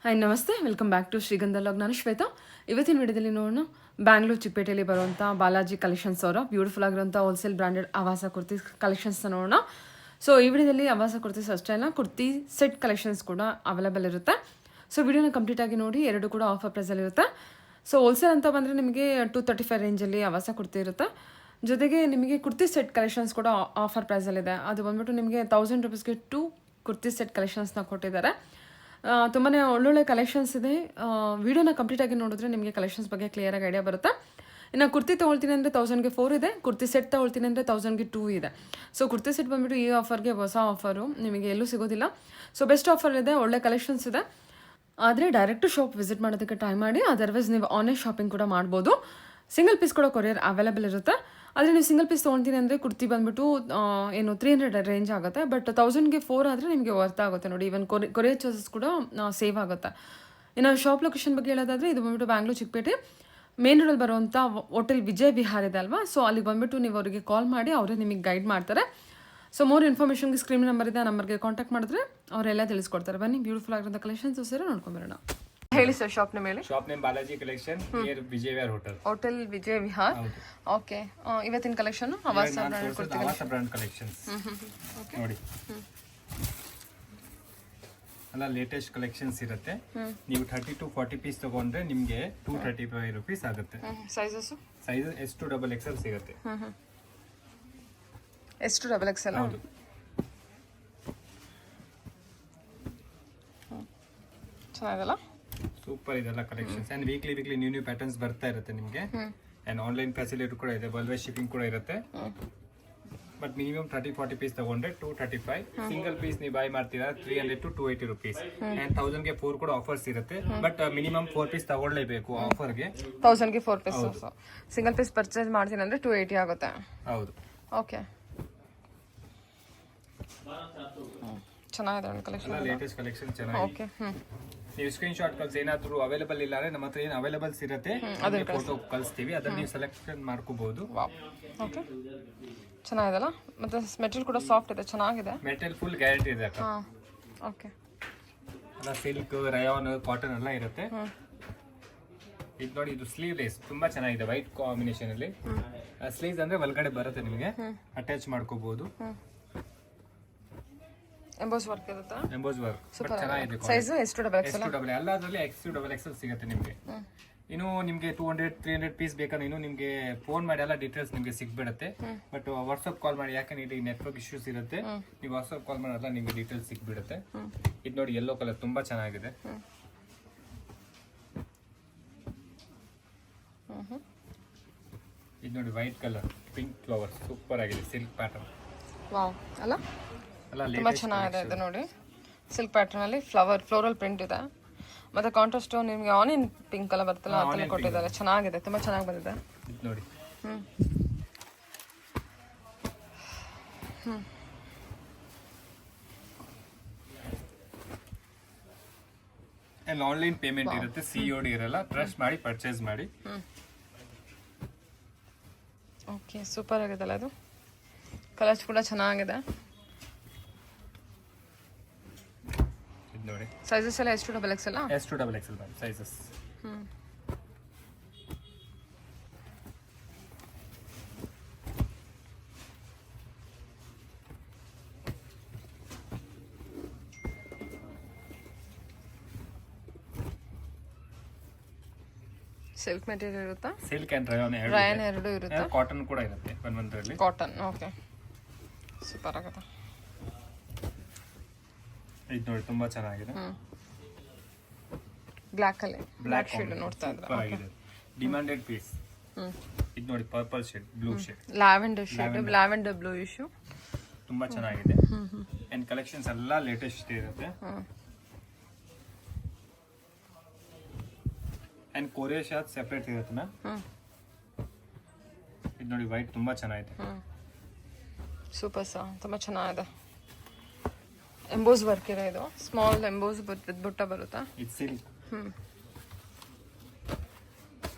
Hi ನಮಸ್ತೆ, welcome back to ಶ್ರೀಗಂಧ log. ನಾನು ಶ್ವೇತಾ. ಇವತ್ತಿನ ವಿಡಿಯೋದಲ್ಲಿ ನೋಡೋಣ ಬ್ಯಾಂಗ್ಳೂರು ಚಿಕ್ಕಪೇಟೆಯಲ್ಲಿ ಬರುವಂಥ ಬಾಲಾಜಿ ಕಲೆಕ್ಷನ್ಸ್ ಅವರ ಬ್ಯೂಟಿಫುಲ್ ಆಗಿರುವಂಥ ಹೋಲ್ಸೇಲ್ ಬ್ರ್ಯಾಂಡೆಡ್ ಆವಾಸ ಕುರ್ತೀಸ್ ಕಲೆಕ್ಷನ್ಸ್ನ ನೋಡೋಣ. ಸೊ ಈ ವಿಡಿಯೋದಲ್ಲಿ ಆವಾಸ ಕುರ್ತೀಸ್ ಅಷ್ಟೇ ಅಲ್ಲ, ಕುರ್ತಿ ಸೆಟ್ ಕಲೆಕ್ಷನ್ಸ್ ಕೂಡ ಅವೈಲೇಬಲ್ ಇರುತ್ತೆ. ಸೊ ವಿಡಿಯೋನ ಕಂಪ್ಲೀಟ್ ಆಗಿ ನೋಡಿ, ಎರಡು ಕೂಡ ಆಫರ್ ಪ್ರೈಸಲ್ಲಿ ಇರುತ್ತೆ. ಸೊ ಹೋಲ್ಸೇಲ್ ಅಂತ ಬಂದರೆ ನಿಮಗೆ 235 ರೇಂಜಲ್ಲಿ ಆವಾಸ ಕುರ್ತಿ ಇರುತ್ತೆ. ಜೊತೆಗೆ ನಿಮಗೆ ಕುರ್ತಿ ಸೆಟ್ ಕಲೆಕ್ಷನ್ಸ್ ಕೂಡ ಆಫರ್ ಪ್ರೈಸಲ್ಲಿದೆ. ಅದು ಬಂದ್ಬಿಟ್ಟು ನಿಮಗೆ 1000 ರೂಪೀಸ್ಗೆ 2 ಕುರ್ತಿ ಸೆಟ್ ಕಲೆಕ್ಷನ್ಸ್ನ ಕೊಟ್ಟಿದ್ದಾರೆ. ತುಂಬಾ ಒಳ್ಳೊಳ್ಳೆ ಕಲೆಕ್ಷನ್ಸ್ ಇದೆ. ವಿಡಿಯೋನ ಕಂಪ್ಲೀಟಾಗಿ ನೋಡಿದ್ರೆ ನಿಮಗೆ ಕಲೆಕ್ಷನ್ಸ್ ಬಗ್ಗೆ ಕ್ಲಿಯರಾಗಿ ಐಡಿಯಾ ಬರುತ್ತೆ. ಇನ್ನು ಕುರ್ತಿ ತೊಗೊಳ್ತೀನಿ ಅಂದರೆ 1000ಗೆ 4 ಇದೆ, ಕುರ್ತಿ ಸೆಟ್ ತೊಗೊಳ್ತೀನಿ ಅಂದರೆ 1000ಗೆ 2 ಇದೆ. ಸೊ ಕುರ್ತಿ ಸೆಟ್ ಬಂದುಬಿಟ್ಟು ಈ ಆಫರ್ಗೆ ಹೊಸ ಆಫರು, ನಿಮಗೆ ಎಲ್ಲೂ ಸಿಗೋದಿಲ್ಲ. ಸೊ ಬೆಸ್ಟ್ ಆಫರ್ ಇದೆ, ಒಳ್ಳೆ ಕಲೆಕ್ಷನ್ಸ್ ಇದೆ. ಆದರೆ ಡೈರೆಕ್ಟು ಶಾಪ್ ವಿಸಿಟ್ ಮಾಡೋದಕ್ಕೆ ಟ್ರೈ ಮಾಡಿ. ಅದರ್ವೈಸ್ ನೀವು ಆನ್ಲೈನ್ ಶಾಪಿಂಗ್ ಕೂಡ ಮಾಡ್ಬೋದು. ಸಿಂಗಲ್ ಪೀಸ್ ಕೂಡ ಕೊರಿಯರ್ ಅವೈಲೇಬಲ್ ಇರುತ್ತೆ. ಆದರೆ ನೀವು ಸಿಂಗಲ್ ಪೀಸ್ ತೊಗೊಳ್ತೀನಿ ಅಂದರೆ ಕುರ್ತಿ ಬಂದುಬಿಟ್ಟು 300 ರೇಂಜ್ ಆಗುತ್ತೆ. ಬಟ್ 1000ಗೆ 4 ಆದರೆ ನಿಮಗೆ ವರ್ತ್ ಆಗುತ್ತೆ ನೋಡಿ. ಈವನ್ ಕೊರಿಯರ್ ಚಾರ್ಜಸ್ ಕೂಡ ಸೇವ್ ಆಗುತ್ತೆ. ಇನ್ನು ಶಾಪ್ ಲೊಕೇಶನ್ ಬಗ್ಗೆ ಹೇಳೋದಾದರೆ ಇದು ಬಂದುಬಿಟ್ಟು ಬ್ಯಾಂಗ್ಳೂರು ಚಿಕ್ಕಪೇಟೆ ಮೇನ್ ರೋಡಲ್ಲಿ ಬರುವಂಥ ಹೋಟೆಲ್ ವಿಜಯ್ ವಿಹಾರ್ ಇದೆ ಅಲ್ವಾ. ಸೊ ಅಲ್ಲಿ ಬಂದುಬಿಟ್ಟು ನೀವು ಅವರಿಗೆ ಕಾಲ್ ಮಾಡಿ ಅವರೇ ನಿಮಗೆ ಗೈಡ್ ಮಾಡ್ತಾರೆ. ಸೊ ಮೋರ್ ಇನ್ಫಾರ್ಮೇಷನ್ಗೆ ಸ್ಕ್ರೀನ್ ನಂಬರ್ ಇದೆ, ಆ ನಂಬರ್ಗೆ ಕಾಂಟ್ಯಾಕ್ಟ್ ಮಾಡಿದ್ರೆ ಅವರೆಲ್ಲ ತಿಳಿಸ್ಕೊಡ್ತಾರೆ. ಬನ್ನಿ ಬ್ಯೂಟಿಫುಲ್ ಆಗಿರೋಂಥ ಕಲೆಕ್ಷನ್ಸ್ ಸೇರಿ ನೋಡ್ಕೊಂಬರೋಣ. ಹೇಳಿ ಸರ್, ಶಾಪ್ ನೇಮ್ ಹೇಳಿ. Shop name Balaji collection near Vijay Vihar hotel Vijay Vihar. Okay, ಇವತ್ತಿನ ಕಲೆಕ್ಷನ್ ಆವಾಸ ಬ್ರಾಂಡ್ ಕಲೆಕ್ಷನ್ಸ್ ನೋಡಿ. ಅಲ್ಲ ಲೇಟೆಸ್ಟ್ ಕಲೆಕ್ಷನ್ಸ್ ಇರುತ್ತೆ. ನೀವು 30 to 40 ಪೀಸ್ ತಗೊಂಡ್ರೆ ನಿಮ್ಗೆ 235 ರೂಪೀಸ್ ಆಗುತ್ತೆ. ಸೈಜಸ್ S to XXL ಸಿಗುತ್ತೆ. S to XXL ಹೌದು. ಚೆನ್ನಾಗಲ್ಲ, ಸೂಪರ್ ಇದೆಲ್ಲ collections. And weekly new patterns ಬರ್ತಾ ಇರುತ್ತೆ ನಿಮಗೆ. ಅಂಡ್ ಆನ್ಲೈನ್ ಫೆಸಿಲಿಟಿ ಕೂಡ ಇದೆ, ವರ್ಲ್ಡ್ ಶಿಪ್ಪಿಂಗ್ ಕೂಡ ಇರುತ್ತೆ. ಬಟ್ ಮಿನಿಮಮ್ 30-40 ಪೀಸ್ ತಗೊಂಡ್ರೆ 235. ಸಿಂಗಲ್ ಪೀಸ್ ನೀವು ಬೈ ಮಾಡ್ತೀರಾ 300 to 280 ರೂಪೀಸ್. ಅಂಡ್ 1000ಗೆ 4 ಕೂಡ ಆಫರ್ಸ್ ಇರುತ್ತೆ. ಬಟ್ ಮಿನಿಮಮ್ 4 ಪೀಸ್ ತಗೊಳ್ಳೇಬೇಕು ಆಫರ್ಗೆ. 1000ಗೆ 4 ಪೀಸ್. ಸಿಂಗಲ್ ಪೀಸ್ ಪರ್ಚೇಸ್ ಮಾಡ್ತೀನಿ ಅಂದ್ರೆ 280 ಆಗುತ್ತೆ. ಹೌದು. ಓಕೆ, ಚೆನ್ನಾಗಿದೆ ಕಲೆಕ್ಷನ್, ಲೇಟೆಸ್ಟ್ ಕಲೆಕ್ಷನ್ ಚೆನ್ನಾಗಿದೆ. ಓಕೆ, ನೀವು ಸ್ಕ್ರೀನ್ ಶಾಟ್ ಕಳ್ಸಿ. ಏನಾದ್ರು ಅವೈಲೇಬಲ್ ಇಲ್ಲ ಅಂದ್ರೆ ನಮ್ಮ ಹತ್ರ ಏನು ಅವೈಲೇಬಲ್ಸ್ ಇರುತ್ತೆ ಫೋಟೋ ಕಳಿಸ್ತೀವಿ, ಅದನ್ನ ನೀವು ಸೆಲೆಕ್ಷನ್ ಮಾಡ್ಕೋಬಹುದು. ಓಕೆ, ಚೆನ್ನಾಗಿದೆಲ್ಲ. ಮತ್ತೆ ಮೆಟೀರಿಯಲ್ ಕೂಡ ಸಾಫ್ಟ್ ಇದೆ, ಚೆನ್ನಾಗಿದೆ. ಮೆಟೀರಿಯಲ್ ಫುಲ್ ಗ್ಯಾರಂಟಿ ಇದೆ ಅಕ್ಕ. ಓಕೆ, ಅಲ್ಲ ಸಿಲ್ಕ್, ರಯಾನ್, ಕಾಟನ್ ಎಲ್ಲ ಇರುತ್ತೆ. ಇದು ನೋಡಿ, ಇದು ಸ್ಲೀವ್ಲೆಸ್ ತುಂಬಾ ಚೆನ್ನಾಗಿದೆ, ವೈಟ್ ಕಾಂಬಿನೇಷನ್ ಅಲ್ಲಿ. ಸ್ಲೀವ್ಸ್ ಅಂದ್ರೆ ಒಳಗಡೆ ಬರುತ್ತೆ, ನಿಮಗೆ ಅಟ್ಯಾಚ್ ಮಾಡ್ಕೋಬಹುದು. ಎಂಬೋಸ್ ವರ್ಕ್ ಇರುತ್ತೆ. ಎಂಬೋಸ್ ವರ್ಕ್ ಚೆನ್ನಾಗಿದೆ. Size S to XXL ಎಲ್ಲದರಲ್ಲಿ X to XXL ಸಿಗುತ್ತೆ ನಿಮಗೆ. ಇನ್ನು ನಿಮಗೆ 200-300 ಪೀಸ್ ಬೇಕಾದ್ರೆ ಇನ್ನು ನಿಮಗೆ ಫೋನ್ ಮಾಡಿ ಎಲ್ಲ ಡೀಟೇಲ್ಸ್ ನಿಮಗೆ ಸಿಗ್ಬಿಡುತ್ತೆ. ಬಟ್ ವಾಟ್ಸ್ಆಪ್ ಕಾಲ್ ಮಾಡಿ, ಯಾಕಂದ್ರೆ ಇಲ್ಲಿ ನೆಟ್ವರ್ಕ್ ಇಶ್ಯೂಸ್ ಇರುತ್ತೆ. ನೀವು ವಾಟ್ಸ್ಆಪ್ ಕಾಲ್ ಮಾಡಿ ಎಲ್ಲ ನಿಮಗೆ ಡೀಟೇಲ್ಸ್ ಸಿಗ್ಬಿಡುತ್ತೆ. ಇದು ನೋಡಿ, ಯೆಲ್ಲೋ ಕಲರ್ ತುಂಬಾ ಚೆನ್ನಾಗಿದೆ. ಇದು ನೋಡಿ, white colour, pink flower, super ಆಗಿದೆ. Silk pattern. ವಾವ್, ಅಲ್ಲ ತುಂಬಾ ಚೆನ್ನಾಗಿದೆ. ಇದು ನೋಡಿ, ಸಿಲ್ಕ್ ಪ್ಯಾಟರ್ನ್ ಅಲ್ಲಿ ಫ್ಲೋರಲ್ ಪ್ರಿಂಟ್ ಇದೆ. ಮತ್ತೆ ಕಾಂಟ್ರಾಸ್ಟ್ ನಿಮಗೆ ಆನಿಯನ್ ಪಿಂಕ್ ಕಲರ್ ಬರ್ತಲ್ಲ, ಅದನ್ನ ಕೊಟ್ಟಿದ್ದಾರೆ. ಚೆನ್ನಾಗಿದೆ, ತುಂಬಾ ಚೆನ್ನಾಗಿ ಬಂದಿದೆ. ಇದು ನೋಡಿ. ಆನ್ಲೈನ್ ಪೇಮೆಂಟ್ ಇರುತ್ತೆ, COD ಇರಲ್ಲ. ಟ್ರಸ್ಟ್ ಮಾಡಿ ಪರ್ಚೇಸ್ ಮಾಡಿ. ಓಕೆ, ಸೂಪರ್ ಆಗಿದೆಲ್ಲ. ಇದು ಕಲರ್ಸ್ ಕೂಡ ಚೆನ್ನಾಗಿದೆ. ನೋಡಿ, ಸೈಜಸ್ ಎಲ್ಲ S to XXL. S to XXL sizes. Silk material ಇರುತ್ತಾ? ಸಿಲ್ಕ್ ಅಂಡ್ ರಯಾನ್ ಎರಡು ಇರುತ್ತೆ. ಕಾಟನ್ ಕೂಡ ಇರುತ್ತೆ ಒಂದರಲ್ಲಿ. ಕಾಟನ್. ಓಕೆ, ಸೂಪರ್ ಆಗುತ್ತೆ. ಇದು ನೋಡಿ, ತುಂಬಾ ಚೆನ್ನಾಗಿದೆ. ಬ್ಲ್ಯಾಕ್ ಅಲ್ಲಿ ಬ್ಲ್ಯಾಕ್ ಶೇಡ್ ನೋಡ್ತಾ ಇದ್ರೆ ಡಿಮಾಂಡೆಡ್ ಪೀಸ್. ಇದು ನೋಡಿ, purple shade, blue shade, lavender shade, lavender bluish. ತುಂಬಾ ಚೆನ್ನಾಗಿದೆ. ಅಂಡ್ ಕಲೆಕ್ಷನ್ಸ್ ಎಲ್ಲ ಲೇಟೆಸ್ಟ್ ಇರುತ್ತೆ. ಅಂಡ್ ಕೊರಿಯರ್ ಶಾರ್ಟ್ ಸೆಪರೇಟ್ ಇರುತ್ತೆ ಮ್ಯಾಮ್. ಇದು ನೋಡಿ, ವೈಟ್ ತುಂಬಾ ಚೆನ್ನಾಗಿದೆ. ಸೂಪರ್ ಸಾ, ತುಂಬಾ ಚೆನ್ನಾಗಿದೆ. ಎಂಬೋಸ್ ವರ್ಕ್ ಇದೆ. ಇದು ಸ್ಮಾಲ್ ಎಂಬೋಸ್ ವಿತ್ ಬುಟ್ಟ ಬರುತ್ತಾ? ಇದು ಸಿಲ್ಕ್.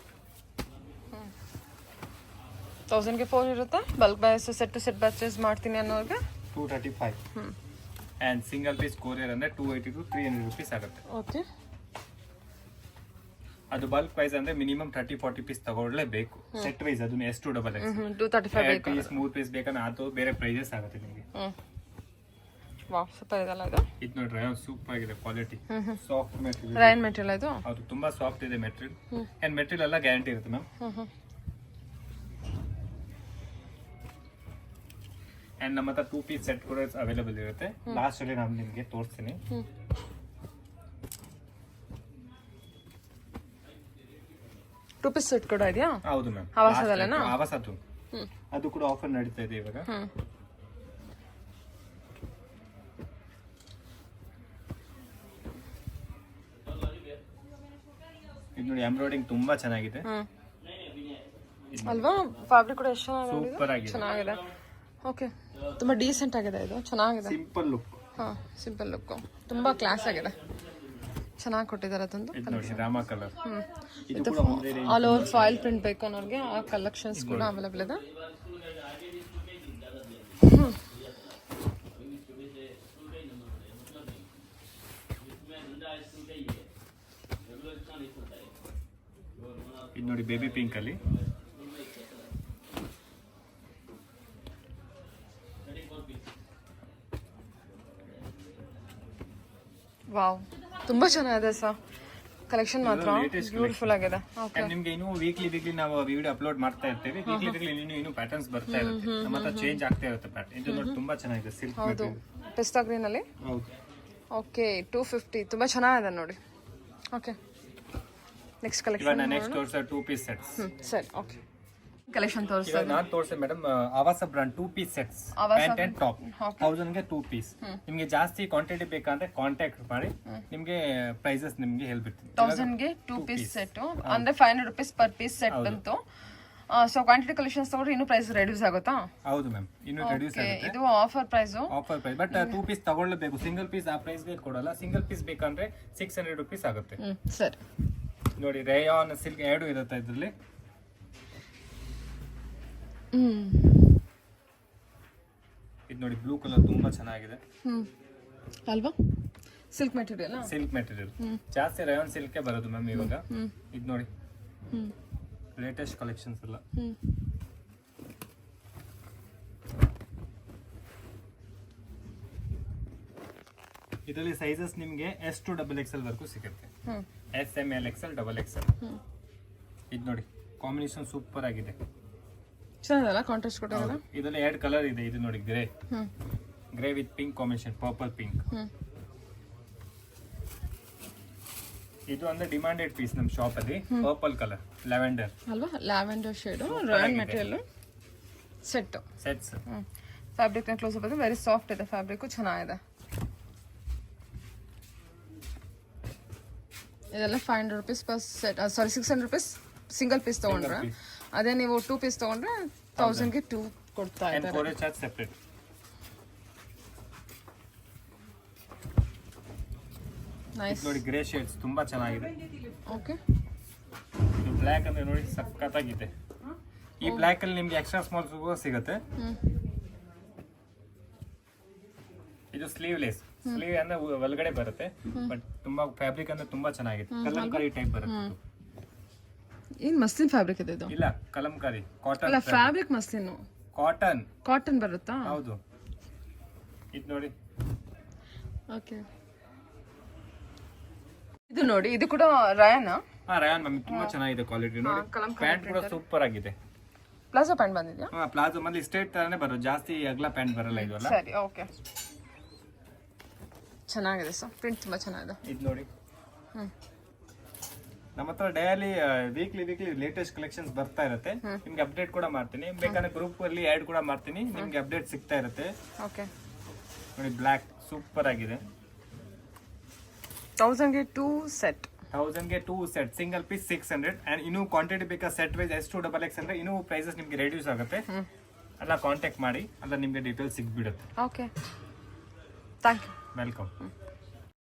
1000ಗೆ 4 ಇರುತ್ತೆ. Bulk wise set to set purchase ಮಾಡ್ತೀನಿ ಅನ್ನೋರಿಗೆ 235. ಅಂಡ್ ಸಿಂಗಲ್ ಪೀಸ್ ಕೊರಿಯರ್ ಅಂದ್ರೆ 280 to 300 ರೂಪೀಸ್ ಆಗುತ್ತೆ. ಓಕೆ, ಅದು ಬಲ್ಕ್ ವೈಸ್ ಅಂದ್ರೆ ಮಿನಿಮಮ್ 30-40 ಪೀಸ್ ತಗೊಳ್ಳೇಬೇಕು. ಸೆಟ್ ವೈಸ್ ಅದನ್ನ S2XL 235 ಬೇಕು. ಪೀಸ್ 3 ಪೀಸ್ ಬೇಕಂದ್ರೆ ಅದು ಬೇರೆ ಪ್ರೈಸಸ್ ಆಗುತ್ತೆ ನಿಮಗೆ. ವಾವ್ ಸೂಪರ್ ಇದೆಲ್ಲ ಇದು. ಇದು ನೋಡ್ರಿ ಸೂಪರ್ ಆಗಿದೆ quality, soft material, Riyan material ಇದು. ಹೌದು ತುಂಬಾ ಸಾಫ್ಟ್ ಇದೆ ಮೆಟೀರಿಯಲ್. ಅಂಡ್ ಮೆಟೀರಿಯಲ್ ಎಲ್ಲ ಗ್ಯಾರಂಟಿ ಇರುತ್ತೆ ಮ್ಯಾಮ್. ಅಂಡ್ ನಮ್ಮ ಹತ್ರ 2 ಪೀಸ್ ಸೆಟ್ ಕೂಡ ಅವೈಲೇಬಲ್ ಇರುತ್ತೆ. ಲಾಸ್ಟ್ ಅಲ್ಲಿ ನಾನು ನಿಮಗೆ ತೋರಿಸ್ತೀನಿ. ಟೂ ಪೀಸ್ ಸೆಟ್ ಕೂಡ ಇದೆಯಾ? ಹೌದು ಮ್ಯಾಮ್, ಆವಾಸದಲ್ಲೇನಾ? ಆವಾಸದ್ದು ಅದು ಕೂಡ ಆಫರ್ ನಡೀತಾ ಇದೆ ಇವಾಗ. ಇದು ನೋಡಿ ಎಂಬ್ರಾಯ್ಡಿಂಗ್ ತುಂಬಾ ಚೆನ್ನಾಗಿದೆ ಅಲ್ವಾ? ಫ್ಯಾಬ್ರಿಕ್ ಕೂಡ ಎಷ್ಟು ಸೂಪರ್ ಆಗಿದೆ. ಚೆನ್ನಾಗಿದೆ. ಓಕೆ, ತುಂಬಾ ಡೀಸೆಂಟ್ ಆಗಿದೆ ಇದು, ಚೆನ್ನಾಗಿದೆ. Simple look. ಹಾ, ಸಿಂಪಲ್ ಲುಕ್, ತುಂಬಾ ಕ್ಲಾಸ್ ಆಗಿದೆ, ಚೆನ್ನಾಗಿ ಕೊಟ್ಟಿದ್ದಾರೆ ಅದೊಂದು. ಇದು ನೋಡಿ ರಾಮ ಕಲರ್. ಇದು ಕೂಡ ಒಂದೇ range. All over foil print ಬೇಕು ಅನ್ನೋರಿಗೆ ಆ ಕಲೆಕ್ಷನ್ಸ್ ಕೂಡ ಅವೈಲೇಬಲ್ ಇದೆ. ಇದು ನೋಡಿ ಬೇಬಿ ಪಿಂಕ್ ಅಲ್ಲಿ. ವಾವ್, ತುಂಬಾ ಚೆನ್ನಾಗಿದೆ ಸರ್ ಕಲೆಕ್ಷನ್, ಮಾತ್ರ ಬ್ಯೂಟಿಫುಲ್ ಆಗಿದೆ. And ನಿಮ್ಗೆ ಇನ್ನೂ ವೀಕ್ಲಿ ನಾವು ವಿಡಿಯೋ ಅಪ್ಲೋಡ್ ಮಾಡ್ತಾ ಇರ್ತೀವಿ. ವೀಕ್ಲಿ ಇನ್ನೂ ಪ್ಯಾಟರ್ನ್ಸ್ ಬರ್ತಾ ಇರುತ್ತೆ, ನಮ್ಮ ಹತ್ರ ಚೇಂಜ್ ಆಗ್ತಾ ಇರುತ್ತೆ ಪ್ಯಾಟರ್ನ್. ಇದು ನೋಡಿ ತುಂಬಾ ಚೆನ್ನಾಗಿದೆ, ಸಿಲ್ಕ್ ಹೌದು, ಪಿಸ್ತಾ ಗ್ರೀನ್ ಅಲ್ಲಿ. ಹೌದು. ಓಕೆ, 250, ತುಂಬಾ ಚೆನ್ನಾಗಿದೆ ನೋಡಿ. ಓಕೆ, ನೆಕ್ಸ್ಟ್ ಕಲೆಕ್ಷನ್ ಇವಾಗ ನೆಕ್ಸ್ಟ್ ತೋರಿಸೋ 2 ಪೀಸ್ ಸೆಟ್ಸ್. ಸರಿ, ಓಕೆ, ಕಲೆಕ್ಷನ್ ತೋರಿಸ್ತಾ ಇವಾಗ ನಾನು ತೋರಿಸಿದೆ ಮೇಡಮ್, ಆವಾಸ brand 2 piece sets, pant and top, 1000 ಗೆ 2 ಪೀಸ್. ನಿಮ್ಗೆ ಜಾಸ್ತಿ ಕ್ವಾಂಟಿಟಿ ಬೇಕಂದ್ರೆ ಕಾಂಟ್ಯಾಕ್ಟ್ ಮಾಡಿ, ನಿಮ್ಗೆ ಪ್ರೈಸಸ್ ನಿಮ್ಗೆ ಹೇಳ್ಬಿಡ್ತೀನಿ. 1000 ಗೆ 2 ಪೀಸ್ ಸೆಟ್ ಅಂದ್ರೆ 500 rupees ಪರ್ ಪೀಸ್ ಸೆಟ್ ಬಂತು. ಸೊ ಕ್ವಾಂಟಿಟಿ ಕಲೆಕ್ಷನ್ಸ್ ತಗೊಂಡ್ರೆ ಇನ್ನೂ ಪ್ರೈಸ್ ರೆಡ್ಯೂಸ್ ಆಗುತ್ತಾ? ಹೌದು ಮ್ಯಾಮ್, ಇನ್ನೂ ರೆಡ್ಯೂಸ್ ಆಗುತ್ತೆ. ಇದು offer price, offer price. But 2 piece ತಗೊಳ್ಳಬೇಕು, ಸಿಂಗಲ್ ಪೀಸ್ ಆ ಪ್ರೈಸ್ ಗೆ ಕೊಡಲ್ಲ. ಸಿಂಗಲ್ ಪೀಸ್ ಬೇಕಂದ್ರೆ 600 rupees ಆಗುತ್ತೆ. ಸರಿ, ನೋಡಿ ರೇಯಾನ್ ಸಿಲ್ಕ್ ಎರಡು ಇರುತ್ತೆ ಇದ್ರಲ್ಲಿ. ಇದು ನೋಡಿ ಬ್ಲೂ ಕಲರ್ ತುಂಬಾ ಚೆನ್ನಾಗಿದೆ ಅಲ್ವಾ? ಸಿಲ್ಕ್ ಮೆಟೀರಿಯಲ್, ಸಿಲ್ಕ್ ಮೆಟೀರಿಯಲ್ ಜಾಸ್ತಿ ರೇಯಾನ್ ಸಿಲ್ಕ್ ಬರೋದು ಮ್ಯಾಮ್ ಇವಾಗ. ಇದು ನೋಡಿ ಲೇಟೆಸ್ಟ್ ಕಲೆಕ್ಷನ್ಸ್ ಎಲ್ಲ. ಇದರಲ್ಲಿ ಸೈಜಸ್ ನಿಮಗೆ S to XXL ವರೆಗೂ ಸಿಗುತ್ತೆ. S, M, L, XL, XXL. ಇದು ನೋಡಿ ಕಾಂಬಿನೇಷನ್ ಸೂಪರ್ ಆಗಿದೆ, ಚೆನ್ನಾಗಿದಲ್ಲ, ಕಾಂಟ್ರಾಸ್ಟ್ ಕೊಟ್ಟಿದ್ದಾರೆ. ಇದರಲ್ಲಿ 2 ಕಲರ್ ಇದೆ. ಇದು ನೋಡಿ grey with pink combination, purple pink. ಇದು ಅಂದ್ರೆ ಡಿಮಾಂಡೆಡ್ ಪೀಸ್ ನಮ್ಮ ಶಾಪ್ ಅಲ್ಲಿ. ಪರ್ಪಲ್ ಕಲರ್ ಲ್ಯಾವೆಂಡರ್ ಅಲ್ವಾ? Lavender shade, royal material set. Sets fabric close up ಇದೆ, ವೆರಿ ಸಾಫ್ಟ್ ಇದೆ, ಫ್ಯಾಬ್ರಿಕ್ ಚೆನ್ನಾಗಿದೆ. ಇದೆಲ್ಲ 500 rupees per set, sari 600 rupees single piece ತಗೊಂಡ್ರೆ. ಅದೇ ನೀವು 2 ಪೀಸ್ ತಗೊಂಡ್ರೆ 1000 ಗೆ 2 ಕೊಡ್ತಾ ಇದ್ದಾರೆ. Courier charge separate. ನೈಸ್ ನೋಡಿ ಗ್ರೇ ಶೇಡ್ಸ್ ತುಂಬಾ ಚೆನ್ನಾಗಿದೆ. ಓಕೆ, ಇದು ಬ್ಲ್ಯಾಕ್ ಅಂದ್ರೆ ನೋಡಿ ಸಖತ್ತಾಗಿದೆ. ಈ ಬ್ಲ್ಯಾಕ್ ಅಲ್ಲಿ ನಿಮ್ಗೆ ಎಕ್ಸ್ಟ್ರಾ ಸ್ಮಾಲ್ ಸಿಗುತ್ತೆ. ಇದು ಸ್ಲೀವ್ಲೆಸ್, ಸ್ಲೀವ್ ಅಂದ್ರೆ ಒಳಗಡೆ ಬರುತ್ತೆ. ಬಟ್ ತುಂಬಾ ಫ್ಯಾಬ್ರಿಕ್ ಅಂದ್ರೆ ತುಂಬಾ ಚೆನ್ನಾಗಿದೆ. ಕಲಂಕಾರಿ ಟೈಪ್ ಬರುತ್ತೆ. ಏನ್ ಮಸ್ಲಿನ್ ಫ್ಯಾಬ್ರಿಕ್ ಇದೆ ಇದು? ಇಲ್ಲ, ಕಲಂಕಾರಿ ಕಾಟನ್ ಅಲ್ಲ, ಫ್ಯಾಬ್ರಿಕ್ ಮಸ್ಲಿನ್, ಕಾಟನ್ ಬರುತ್ತಾ? ಹೌದು. ಇದು ನೋಡಿ. ಓಕೆ, ಇದು ನೋಡಿ, ಇದು ಕೂಡ ರಾಯನ್. ರಾಯನ್ ಮ್ಯಾಮ್ ತುಂಬಾ ಚೆನ್ನಾಗಿದೆ ಕ್ವಾಲಿಟಿ. ನೋಡಿ ಪ್ಯಾಂಟ್ ಕೂಡ ಸೂಪರ್ ಆಗಿದೆ. ಪ್ಲಾಜೋ ಪ್ಯಾಂಟ್ ಬಂದಿದ್ಯಾ? ಪ್ಲಾಜೋ ಮತ್ತೆ ಸ್ಟ್ರೇಟ್ ತರನೇ ಬರೋದು, ಜಾಸ್ತಿ ಅಗಲ ಪ್ಯಾಂಟ್ ಬರಲ್ಲ ಇದು ಅಲ್ಲ. ಸರಿ, ಓಕೆ, ಚೆನ್ನಾಗಿದೆ ಸರ್, ಪ್ರಿಂಟ್ ತುಂಬಾ ಚೆನ್ನಾಗಿದೆ. ಇದು ನೋಡಿ, ನಮ್ಮ ಹತ್ರ ಡೈಲಿ ವೀಕ್ಲಿ ಲೇಟೆಸ್ಟ್ ಕಲೆಕ್ಷನ್ಸ್ ಬರ್ತಾ ಇರುತ್ತೆ. ನಿಮ್ಗೆ ಅಪ್ಡೇಟ್ ಕೂಡ ಮಾಡ್ತೀನಿ, ಬೇಕಾದ್ರೆ ಗ್ರೂಪ್ ಅಲ್ಲಿ ಆಡ್ ಕೂಡ ಮಾಡ್ತೀನಿ, ನಿಮ್ಗೆ ಅಪ್ಡೇಟ್ ಸಿಗ್ತಾ ಇರುತ್ತೆ. ಓಕೆ, ನೋಡಿ ಬ್ಲ್ಯಾಕ್ ಸೂಪರ್ ಆಗಿದೆ. 1000 ಗೆ 2 ಸೆಟ್, 1000 ಗೆ 2 ಸೆಟ್, ಸಿಂಗಲ್ ಪೀಸ್ 600. ಅಂಡ್ ಇನ್ನೂ ಕ್ವಾಂಟಿಟಿ ಬೇಕಾ set wise S to XXL ಅಂದ್ರೆ ಇನ್ನೂ ಪ್ರೈಸಸ್ ನಿಮ್ಗೆ ರೆಡ್ಯೂಸ್ ಆಗುತ್ತೆ. ಎಲ್ಲ ಕಾಂಟ್ಯಾಕ್ಟ್ ಮಾಡಿ, ಅಲ್ಲ ನಿಮ್ಗೆ ಡೀಟೇಲ್ಸ್ ಸಿಗ್ಬಿಡುತ್ತೆ. Okay, thank you, welcome.